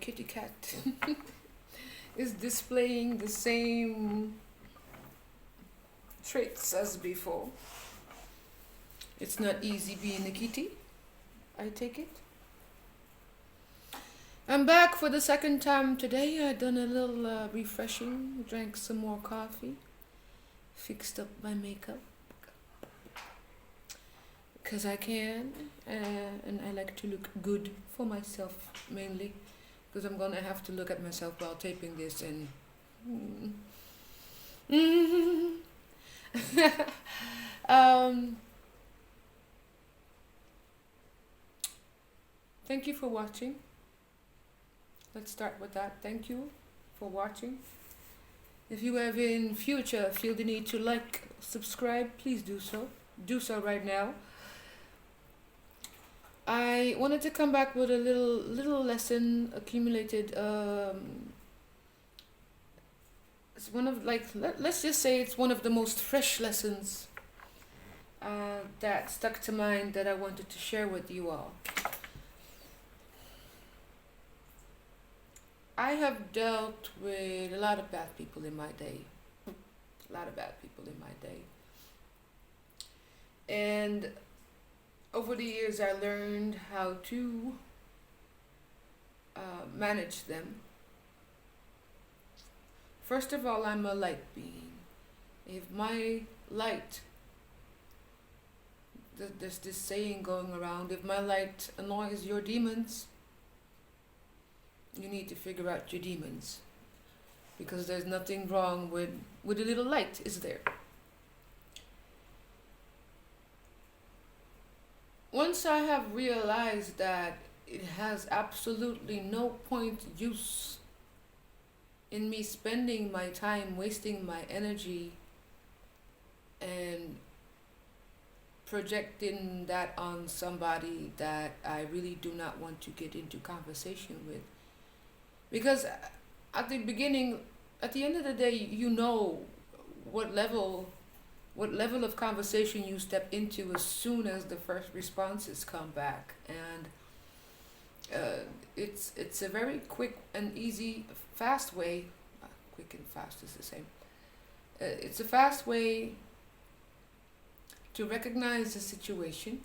kitty cat is displaying the same traits as before. It's not easy being a kitty, I take it. I'm back for the second time today. I done a little refreshing, drank some more coffee, fixed up my makeup because I can, and I like to look good for myself mainly, because I'm gonna have to look at myself while taping this and. um, Thank you for watching. Let's start with that. Thank you for watching. If you have in future feel the need to like, subscribe, please do so. Do so right now. I wanted to come back with a little lesson accumulated. It's one of let's just say it's one of the most fresh lessons that stuck to mind that I wanted to share with you all. I have dealt with a lot of bad people in my day. A lot of bad people in my day. And over the years, I learned how to manage them. First of all, I'm a light being. If my light, there's this saying going around, if my light annoys your demons, you need to figure out your demons. Because there's nothing wrong with a little light, is there? Once I have realized that it has absolutely no point use in me spending my time, wasting my energy, and projecting that on somebody that I really do not want to get into conversation with. Because at the beginning, at the end of the day, you know what level of conversation you step into as soon as the first responses come back. And it's a very quick and easy, fast way. Quick and fast is the same. It's a fast way to recognize the situation.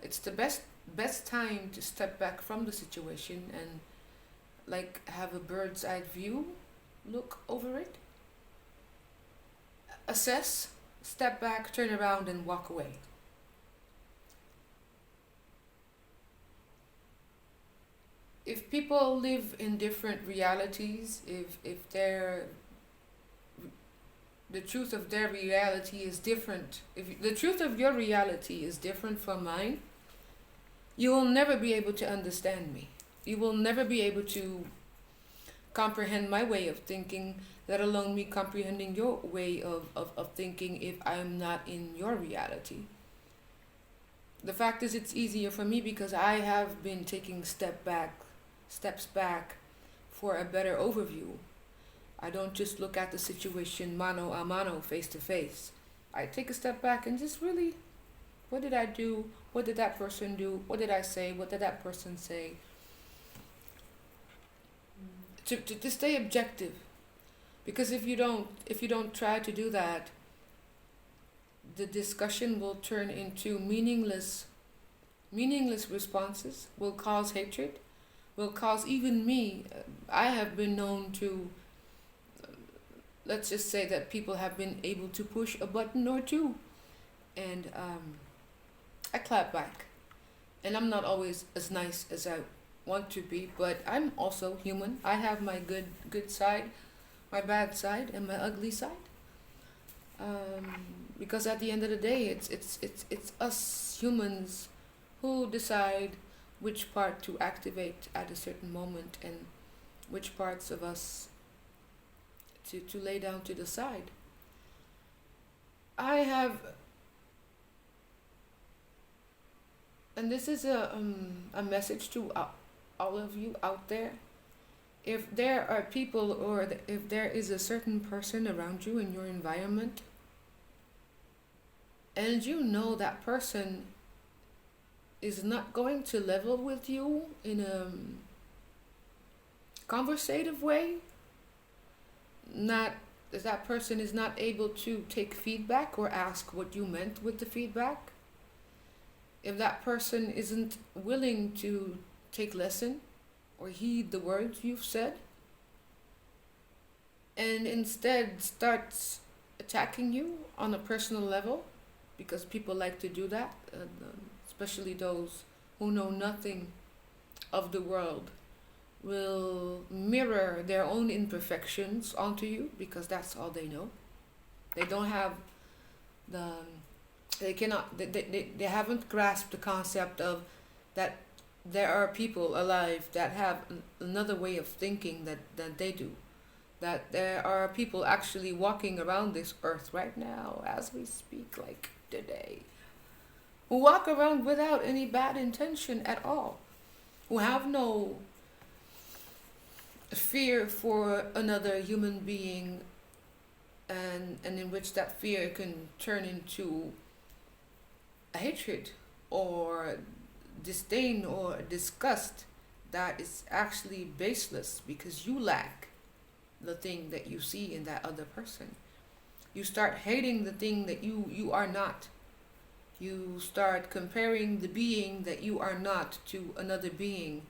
It's the best time to step back from the situation and have a bird's eye view, look over it, assess, step back, turn around, and walk away. If people live in different realities, if the truth of their reality is different, if the truth of your reality is different from mine, you will never be able to understand me. You will never be able to comprehend my way of thinking, let alone me comprehending your way of thinking if I'm not in your reality. The fact is, it's easier for me because I have been taking steps back for a better overview. I don't just look at the situation mano a mano, face to face. I take a step back and just really, what did I do? What did that person do? What did I say? What did that person say? To stay objective. Because if you don't try to do that, the discussion will turn into meaningless responses, will cause hatred, will cause even me. I have been known to, let's just say that people have been able to push a button or two, and I clap back. And I'm not always as nice as I want to be, but I'm also human. I have my good side, my bad side, and my ugly side. Because at the end of the day, it's us humans who decide which part to activate at a certain moment and which parts of us to lay down to the side. I have, and this is a message to all of you out there. If there are people or if there is a certain person around you in your environment, and you know that person is not going to level with you in a conversative way, not that person is not able to take feedback or ask what you meant with the feedback, if that person isn't willing to take lesson or heed the words you've said, and instead starts attacking you on a personal level, because people like to do that, especially those who know nothing of the world will mirror their own imperfections onto you because that's all they know. They don't have the, they haven't grasped the concept of that there are people alive that have another way of thinking that they do. That there are people actually walking around this earth right now as we speak, like today, who walk around without any bad intention at all, who have no fear for another human being, and in which that fear can turn into a hatred or disdain or disgust that is actually baseless because you lack the thing that you see in that other person. You start hating the thing that you are not. You start comparing the being that you are not to another being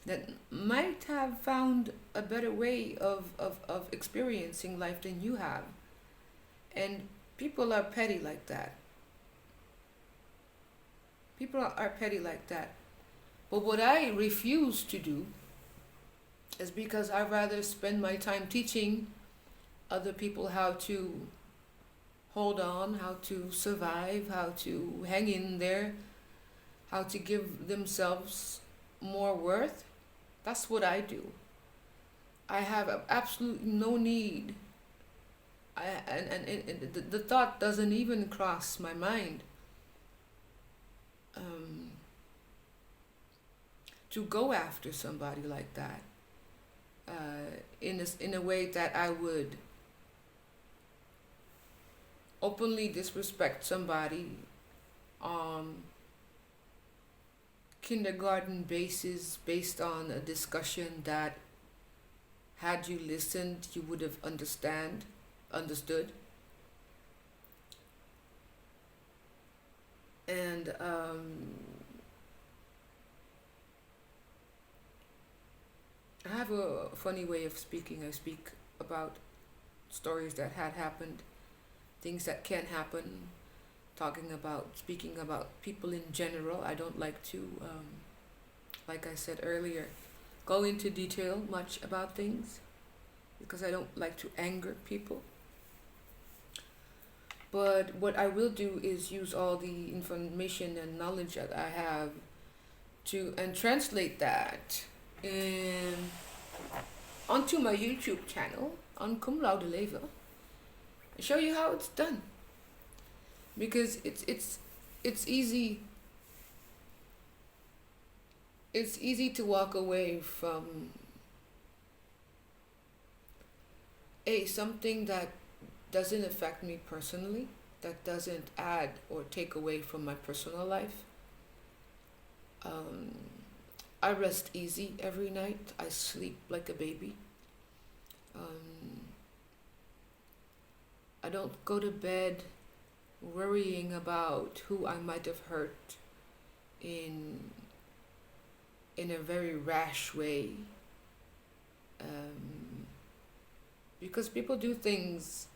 that might have found a better way of experiencing life than you have. And people are petty like that. People are petty like that. But what I refuse to do is because I'd rather spend my time teaching other people how to hold on, how to survive, how to hang in there, how to give themselves more worth. That's what I do. I have absolutely no need, and the thought doesn't even cross my mind to go after somebody like that in a way that I would openly disrespect somebody on kindergarten basis based on a discussion that had you listened you would have understood. And I have a funny way of speaking. I speak about stories that had happened, things that can happen, speaking about people in general. I don't like to, like I said earlier, go into detail much about things because I don't like to anger people. But what I will do is use all the information and knowledge that I have and translate that onto my YouTube channel on Cum Laude Leven and show you how it's done. Because it's easy to walk away from something that doesn't affect me personally, that doesn't add or take away from my personal life. I rest easy every night. I sleep like a baby. I don't go to bed worrying about who I might have hurt in a very rash way. Because people do things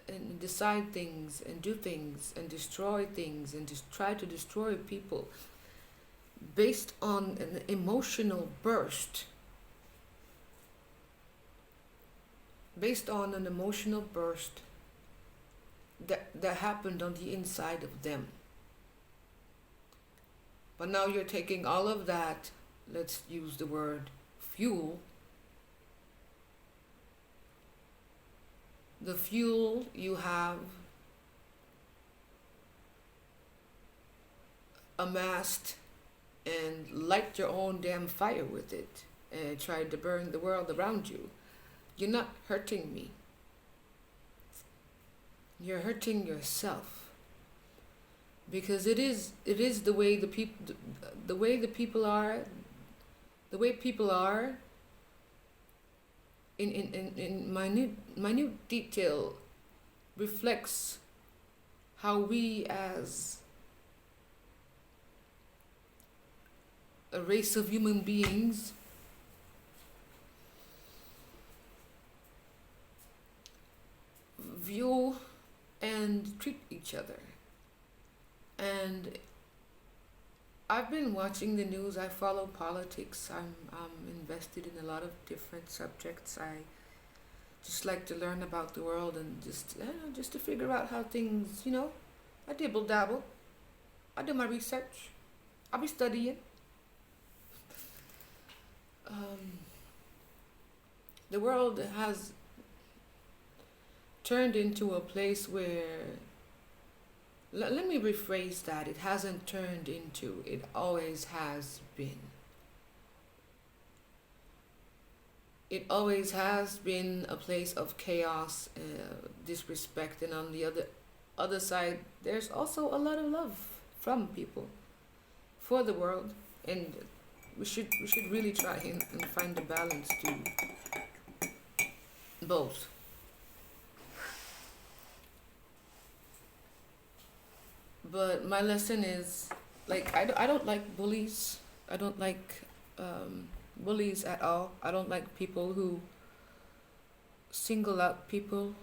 and decide things and do things and destroy things and just try to destroy people based on an emotional burst. Based on an emotional burst that happened on the inside of them. But now you're taking all of that, let's use the word fuel, the fuel you have amassed, and light your own damn fire with it and try to burn the world around you. You're not hurting me. You're hurting yourself. because it is the way the people are, the way people are in minute detail reflects how we as a race of human beings view and treat each other. And I've been watching the news. I follow politics. I'm invested in a lot of different subjects. I just like to learn about the world and just to figure out how things, I dibble dabble. I do my research. I'll be studying. The world has turned into a place where, let me rephrase that, it hasn't turned into, it always has been. It always has been a place of chaos, disrespect, and on the other side, there's also a lot of love from people for the world, and we should really try and find a balance to both. But my lesson is, like, I don't like bullies. I don't like bullies at all. I don't like people who single out people,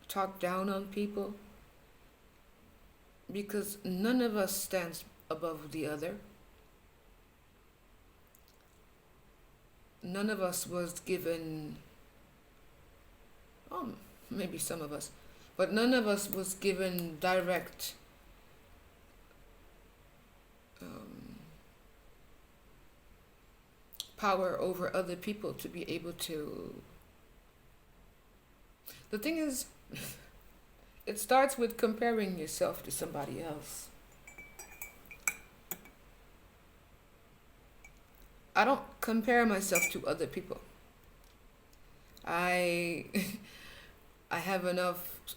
talk down on people, because none of us stands above the other. None of us was given, maybe some of us, but none of us was given direct power over other people to be able to. The thing is, it starts with comparing yourself to somebody else. I don't compare myself to other people. I I have enough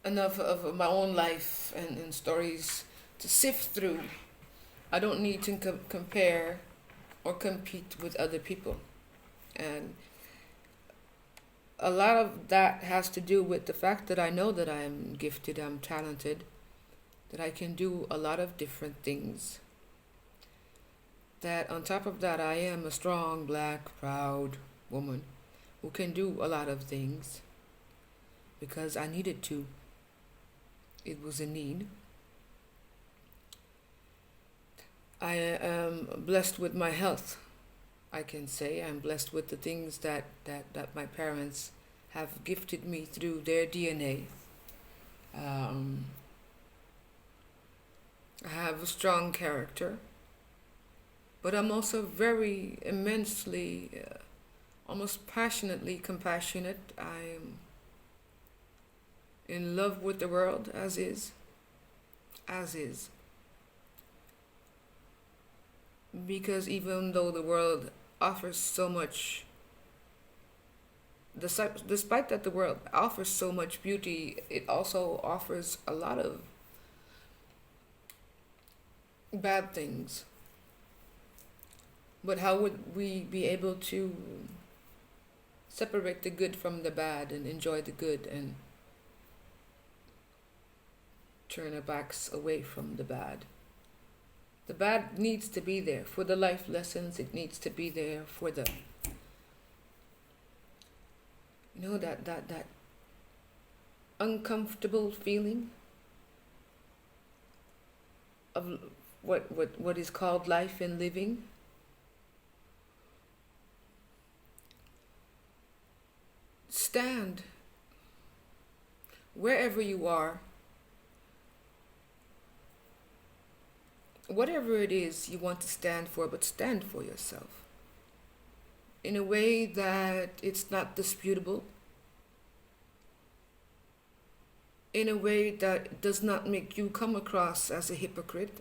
of my own life and stories to sift through. I don't need to compare or compete with other people. And a lot of that has to do with the fact that I know that I'm gifted, I'm talented, that I can do a lot of different things. That on top of that, I am a strong, black, proud woman who can do a lot of things because I needed to. It was a need. I am blessed with my health. I can say I'm blessed with the things that my parents have gifted me through their DNA. I have a strong character, but I'm also very immensely, almost passionately compassionate. I'm in love with the world as is. Because even though the world offers so much, despite that the world offers so much beauty, it also offers a lot of bad things. But how would we be able to separate the good from the bad and enjoy the good and turn our backs away from the bad? The bad needs to be there for the life lessons. It needs to be there for the, that uncomfortable feeling of what is called life and living. Stand wherever you are, whatever it is you want to stand for, but stand for yourself in a way that it's not disputable, in a way that does not make you come across as a hypocrite.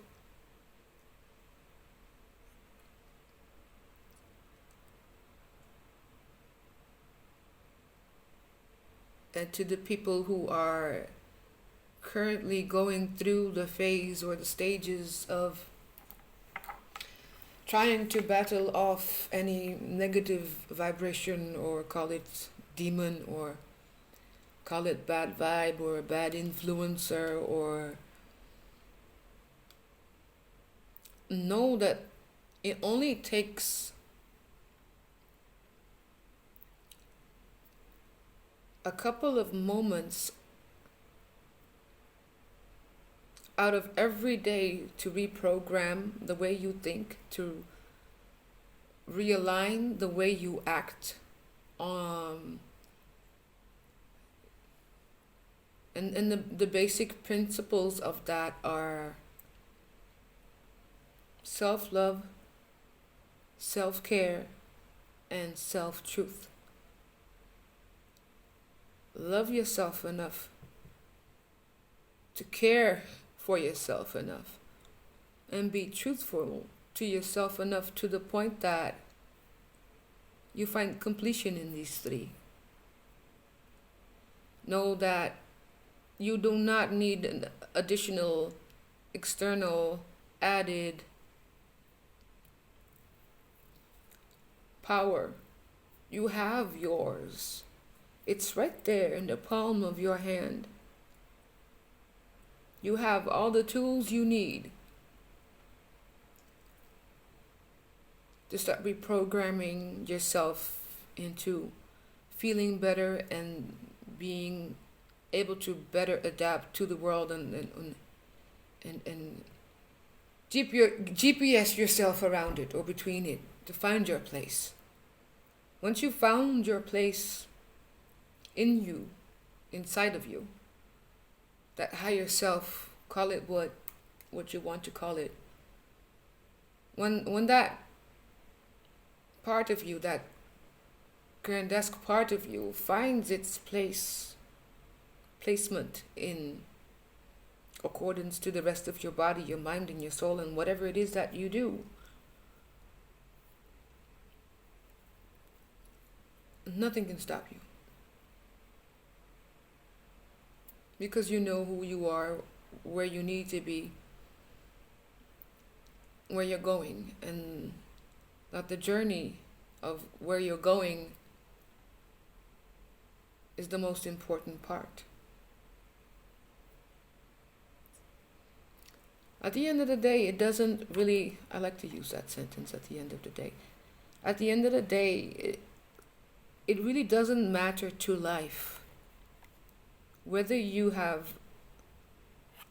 And to the people who are currently going through the phase or the stages of trying to battle off any negative vibration, or call it demon, or call it bad vibe, or a bad influencer, or know that it only takes a couple of moments out of every day to reprogram the way you think, to realign the way you act. And the basic principles of that are self-love, self-care, and self-truth. Love yourself enough to care for yourself enough, and be truthful to yourself enough to the point that you find completion in these three. Know that you do not need an additional, external, added power. You have yours. It's right there in the palm of your hand. You have all the tools you need to start reprogramming yourself into feeling better and being able to better adapt to the world, and GPS yourself around it or between it to find your place. Once you found your place in you, inside of you, that higher self, call it what you want to call it. When that part of you, that grandesque part of you, finds its placement in accordance to the rest of your body, your mind, and your soul, and whatever it is that you do, nothing can stop you. Because you know who you are, where you need to be, where you're going, and that the journey of where you're going is the most important part. At the end of the day, it doesn't really, I like to use that sentence, at the end of the day. At the end of the day, it really doesn't matter to life whether you have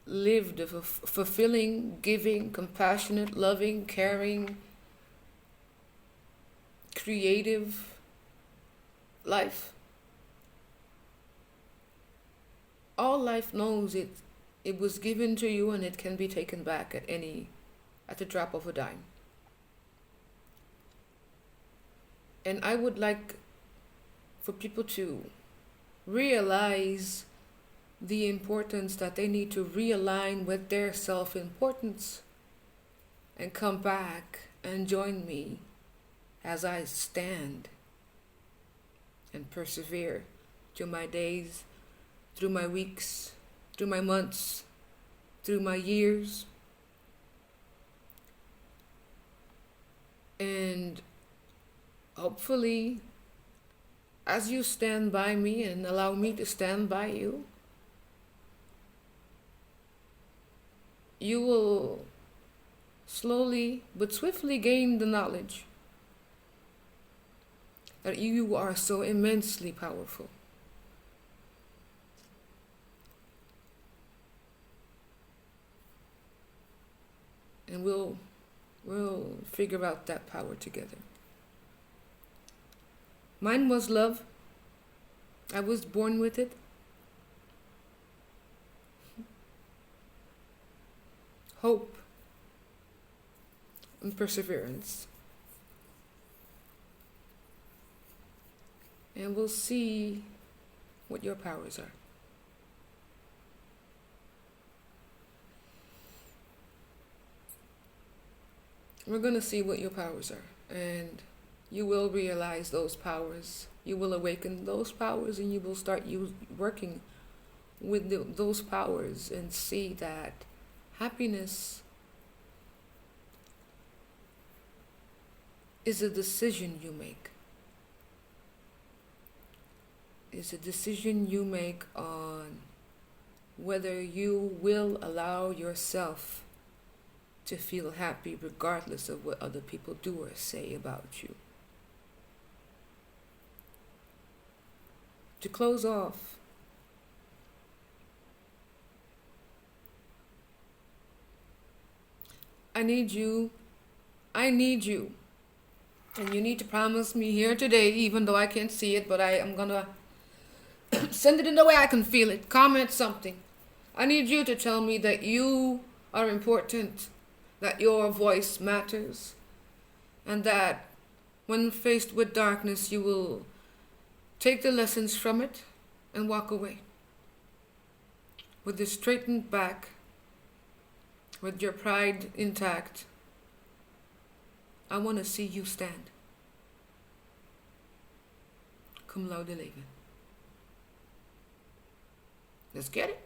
lived a fulfilling, giving, compassionate, loving, caring, creative life. All life knows it was given to you, and it can be taken back at the drop of a dime. And I would like for people to realize the importance that they need to realign with their self-importance, and come back and join me as I stand and persevere through my days, through my weeks, through my months, through my years. And hopefully, as you stand by me and allow me to stand by you, you will slowly but swiftly gain the knowledge that you are so immensely powerful. And we'll figure out that power together. Mine was love. I was born with it. Hope and perseverance. And we'll see what your powers are. We're going to see what your powers are, and you will realize those powers. You will awaken those powers, and you will start working with those powers and see that happiness is a decision you make. It's a decision you make on whether you will allow yourself to feel happy regardless of what other people do or say about you. To close off, I need you, and you need to promise me here today, even though I can't see it, but I am gonna send it in the way I can feel it. Comment something. I need you to tell me that you are important, that your voice matters, and that when faced with darkness, you will take the lessons from it and walk away. With a straightened back, with your pride intact, I want to see you stand. Cum laude leven. Let's get it.